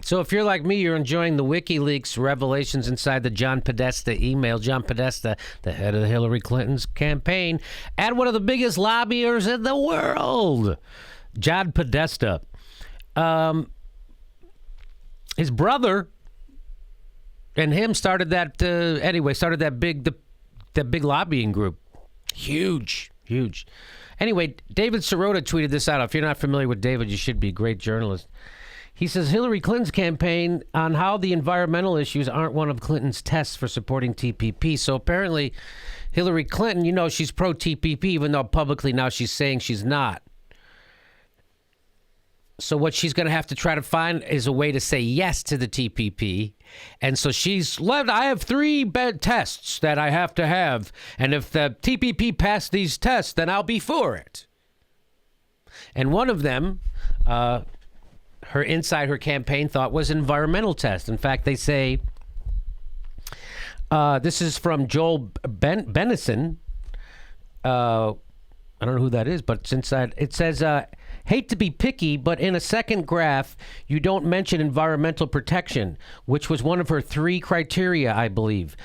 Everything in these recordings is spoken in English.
So if you're like me, you're enjoying the WikiLeaks revelations inside the John Podesta email. John Podesta, the head of Hillary Clinton's campaign, and one of the biggest lobbyers in the world. John Podesta. His brother and him started that, started that big lobbying group. Huge. Anyway, David Sirota tweeted this out. If you're not familiar with David, you should be a great journalist. He says Hillary Clinton's campaign on how the environmental issues aren't one of Clinton's tests for supporting TPP. So apparently Hillary Clinton, she's pro-TPP, even though publicly now she's saying she's not. So what she's going to have to try to find is a way to say yes to the TPP. And so I have 3 bad tests that I have to have. And if the TPP passed these tests, then I'll be for it. And one of them, her campaign thought was environmental test. In fact, they say, this is from Joel Benison. I don't know who that is, but it's inside. It says, hate to be picky, but in a second graph, you don't mention environmental protection, which was one of her 3 criteria, I believe.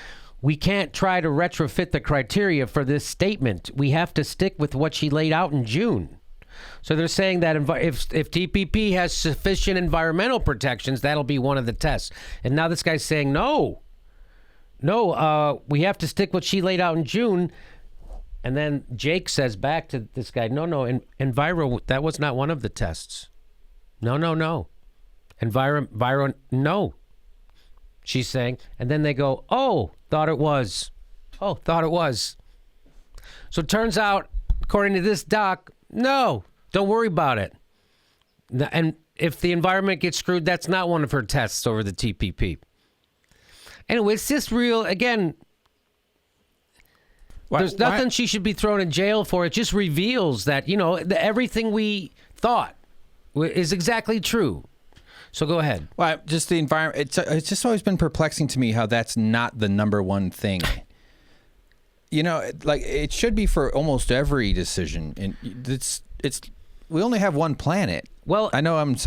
We can't try to retrofit the criteria for this statement. We have to stick with what she laid out in June. So they're saying that if TPP has sufficient environmental protections, that'll be one of the tests. And now this guy's saying, no, we have to stick what she laid out in June. And then Jake says back to this guy, no, Enviro, that was not one of the tests. No. Enviro, no. She's saying. And then they go, thought it was. So it turns out, according to this doc, no, don't worry about it. And if the environment gets screwed, that's not one of her tests over the TPP. Anyway, it's just real, again, there's nothing she should be thrown in jail for. It just reveals that, everything we thought is exactly true. So go ahead. Well, just the environment. It's just always been perplexing to me how that's not the number one thing. It should be for almost every decision. And we only have one planet. Well, I know it's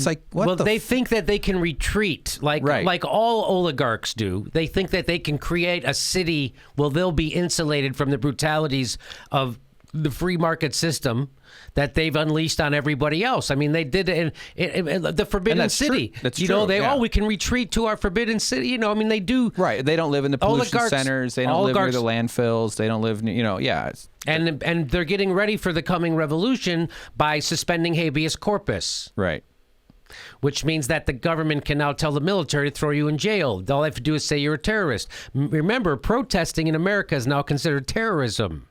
like, what? Well, they think that they can retreat like all oligarchs do. They think that they can create a city. Well, they'll be insulated from the brutalities of the free market system that they've unleashed on everybody else. I mean, they did it in the Forbidden City. True. That's true. We can retreat to our Forbidden City. They do. Right. They don't live in the pollution centers. They don't live near the landfills. They don't live, And they're getting ready for the coming revolution by suspending habeas corpus. Right. Which means that the government can now tell the military to throw you in jail. All they have to do is say you're a terrorist. Remember, protesting in America is now considered terrorism.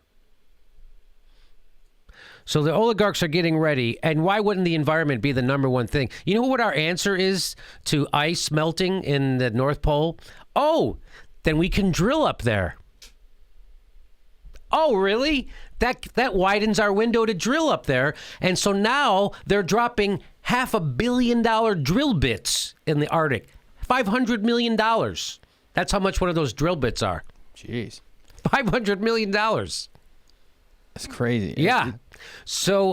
So the oligarchs are getting ready, and why wouldn't the environment be the number one thing? You know what our answer is to ice melting in the North Pole? Then we can drill up there. Oh, really? That widens our window to drill up there. And so now they're dropping $500 million drill bits in the Arctic. $500 million. That's how much one of those drill bits are. Jeez. $500 million. That's crazy. Yeah. So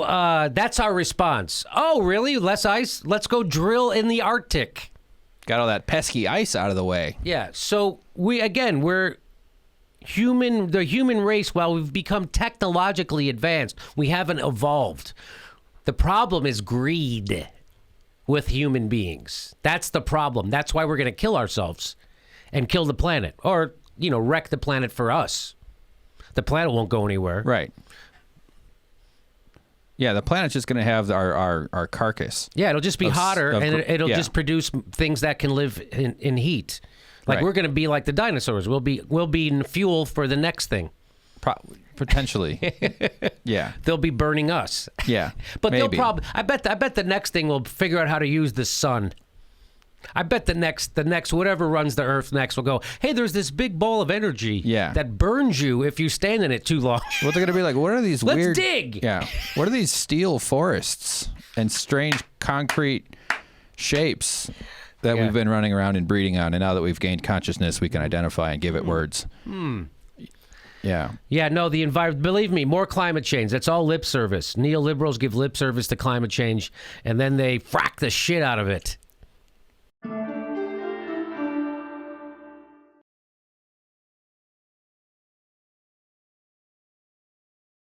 that's our response. Oh, really? Less ice? Let's go drill in the Arctic. Got all that pesky ice out of the way. Yeah. So we're the human race, while we've become technologically advanced, we haven't evolved. The problem is greed with human beings. That's the problem. That's why we're going to kill ourselves and kill the planet, or, wreck the planet for us. The planet won't go anywhere. Right. Yeah, the planet's just going to have our carcass. Yeah, it'll just be hotter, and it'll just produce things that can live in heat. We're going to be like the dinosaurs. We'll be fuel for the next thing. Potentially. Yeah. They'll be burning us. Yeah. But maybe. I bet the next thing will figure out how to use the sun. I bet the next whatever runs the Earth next will go, hey, there's this big ball of energy that burns you if you stand in it too long. Well, they're going to be like, what are these weird... Let's dig! Yeah. What are these steel forests and strange concrete shapes that we've been running around and breeding on, and now that we've gained consciousness, we can identify and give it words. Yeah. Yeah, no, the environment, believe me, more climate change. That's all lip service. Neoliberals give lip service to climate change, and then they frack the shit out of it.